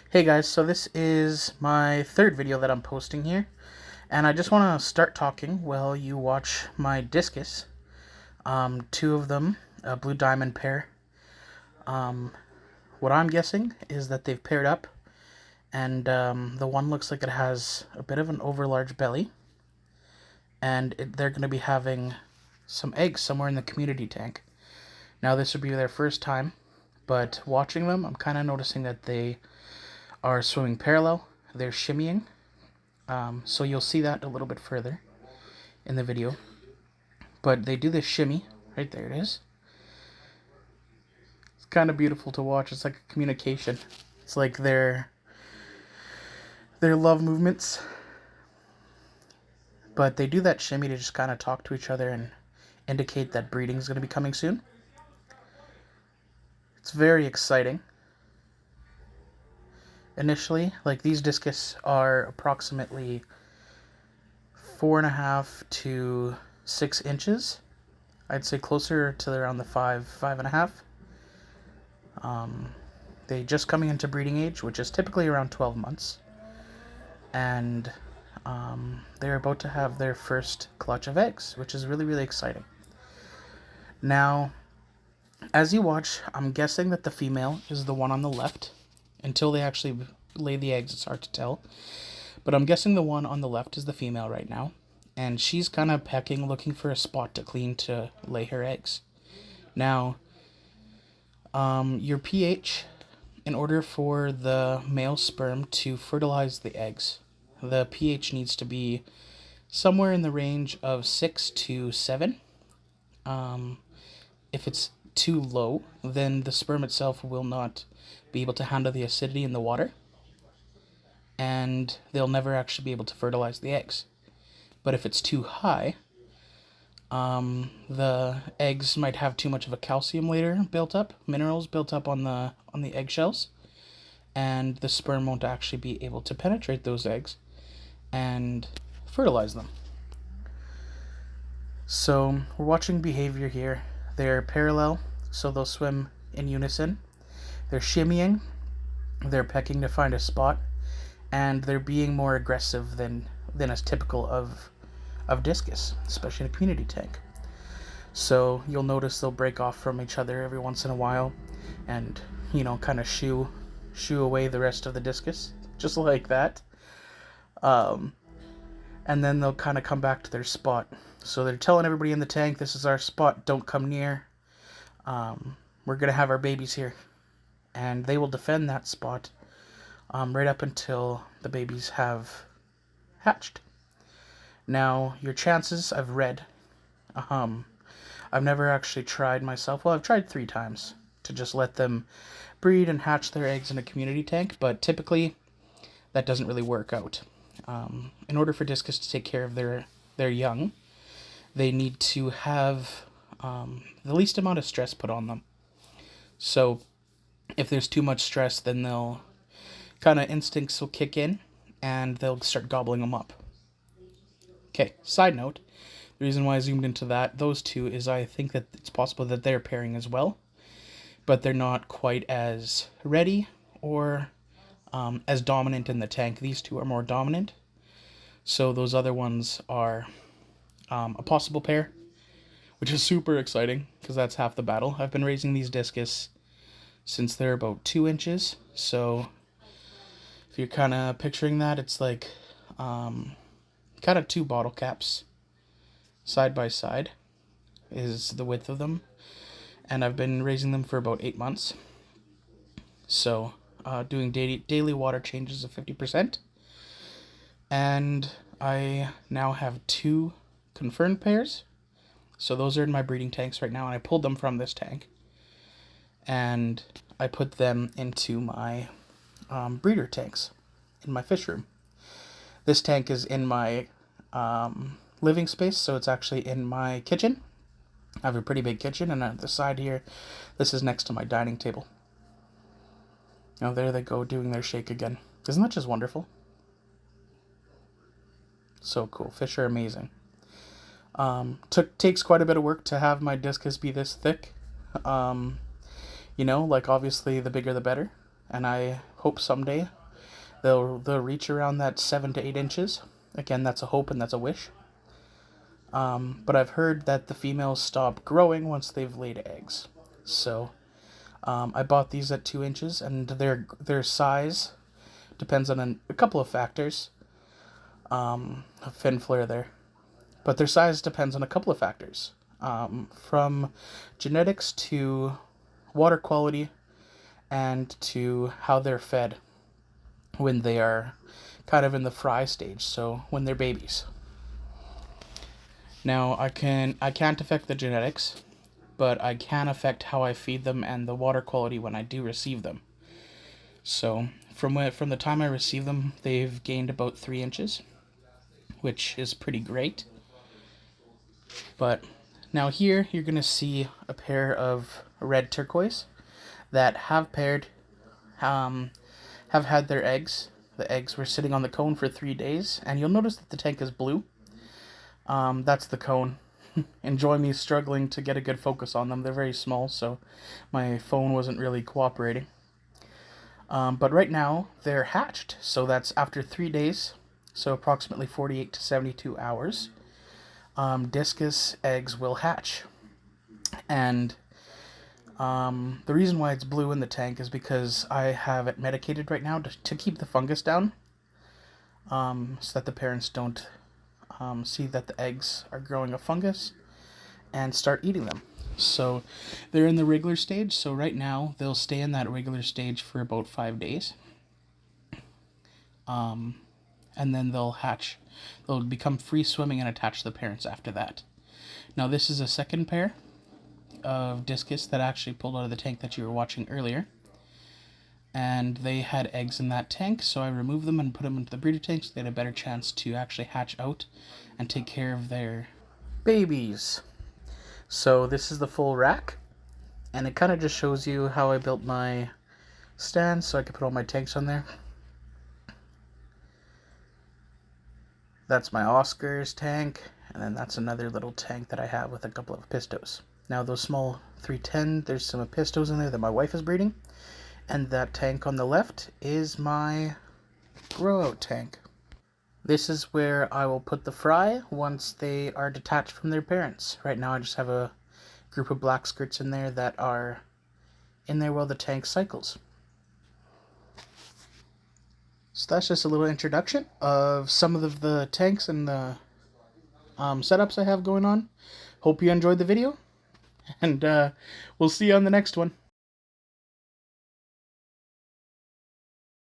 Hey guys, so this is my third video that I'm posting here, and I just want to start talking while you watch my Discus. Two of them, a blue diamond pair. Um, what I'm guessing is that they've paired up, and the one looks like it has a bit of an overlarge belly, and they're going to be having some eggs somewhere in the community tank. Now this would be their first time, but watching them, I'm kind of noticing that they are swimming parallel, they're shimmying. So you'll see that a little bit further in the video. But they do this shimmy. Right there it is. It's kind of beautiful to watch. It's like a communication. It's like their love movements. But they do that shimmy to just kind of talk to each other and indicate that breeding is going to be coming soon. It's very exciting. Initially, like these discus are approximately 4.5 to 6 inches. I'd say closer to around the 5.5. They just coming into breeding age, which is typically around 12 months. And they're about to have their first clutch of eggs, which is really, really exciting. Now, as you watch, I'm guessing that the female is the one on the left. Until they actually lay the eggs, it's hard to tell. But I'm guessing the one on the left is the female right now. And she's kind of pecking, looking for a spot to clean to lay her eggs. Now, your pH, in order for the male sperm to fertilize the eggs, the pH needs to be somewhere in the range of 6 to 7. If it's too low, then the sperm itself will not be able to handle the acidity in the water, and they'll never actually be able to fertilize the eggs. But if it's too high, the eggs might have too much of a calcium layer built up, minerals built up on the eggshells, and the sperm won't actually be able to penetrate those eggs and fertilize them. So we're watching behavior here. They're parallel, so they'll swim in unison. They're shimmying, they're pecking to find a spot, and they're being more aggressive than is typical of discus, especially in a community tank. So you'll notice they'll break off from each other every once in a while, and kind of shoo away the rest of the discus, just like that. And then they'll kind of come back to their spot. So they're telling everybody in the tank, "This is our spot. Don't come near. We're gonna have our babies here," and they will defend that spot right up until the babies have hatched. Now, your chances, I've read, I've never actually tried myself. Well, I've tried 3 times to just let them breed and hatch their eggs in a community tank, but typically that doesn't really work out. In order for discus to take care of their young, they need to have the least amount of stress put on them. So if there's too much stress, then they'll kind of instincts will kick in and they'll start gobbling them up. Okay, side note, the reason why I zoomed into those two is I think that it's possible that they're pairing as well, but they're not quite as ready or as dominant in the tank. These two are more dominant, so those other ones are a possible pair, which is super exciting because that's half the battle. I've been raising these discus since they're about 2 inches, so if you're kind of picturing that, it's like kind of 2 bottle caps side by side is the width of them, and I've been raising them for about 8 months. So doing daily water changes of 50%, and I now have 2 confirmed pairs. So those are in my breeding tanks right now, and I pulled them from this tank and I put them into my breeder tanks in my fish room. This tank is in my living space, so it's actually in my kitchen. I have a pretty big kitchen, and at the side here, this is next to my dining table. Now there they go doing their shake again. Isn't that just wonderful? So cool. Fish are amazing. Takes quite a bit of work to have my discus be this thick. Like obviously the bigger the better, and I hope hope someday they'll reach around that 7 to 8 inches. Again, that's a hope and that's a wish. But I've heard that the females stop growing once they've laid eggs. So I bought these at 2 inches, and their size depends on a couple of factors. A fin flare there. But their size depends on a couple of factors. From genetics to water quality and to how they're fed when they are kind of in the fry stage, so when they're babies. Now I can't affect the genetics, but I can affect how I feed them and the water quality when I do receive them. So from the time I receive them, they've gained about 3 inches, which is pretty great. But now here you're gonna see a pair of red turquoise that have had their eggs. The eggs were sitting on the cone for 3 days, and you'll notice that the tank is blue. That's the cone. Enjoy me struggling to get a good focus on them. They're very small, so my phone wasn't really cooperating. But right now, they're hatched, so that's after 3 days, so approximately 48 to 72 hours. Discus eggs will hatch. And the reason why it's blue in the tank is because I have it medicated right now to keep the fungus down, so that the parents don't see that the eggs are growing a fungus and start eating them. So they're in the wriggler stage, so right now they'll stay in that wriggler stage for about 5 days. And then they'll hatch. They'll become free swimming and attach to the parents after that. Now this is a second pair of discus that actually pulled out of the tank that you were watching earlier. And they had eggs in that tank, so I removed them and put them into the breeder tank so they had a better chance to actually hatch out and take care of their babies. So this is the full rack, and it kind of just shows you how I built my stand so I could put all my tanks on there. That's my Oscar's tank, and then that's another little tank that I have with a couple of pistos. Now those small 310, there's some pistos in there that my wife is breeding, and that tank on the left is my grow-out tank. This is where I will put the fry once they are detached from their parents. Right now I just have a group of black skirts in there that are in there while the tank cycles. So that's just a little introduction of some of the tanks and the setups I have going on. Hope you enjoyed the video, and we'll see you on the next one.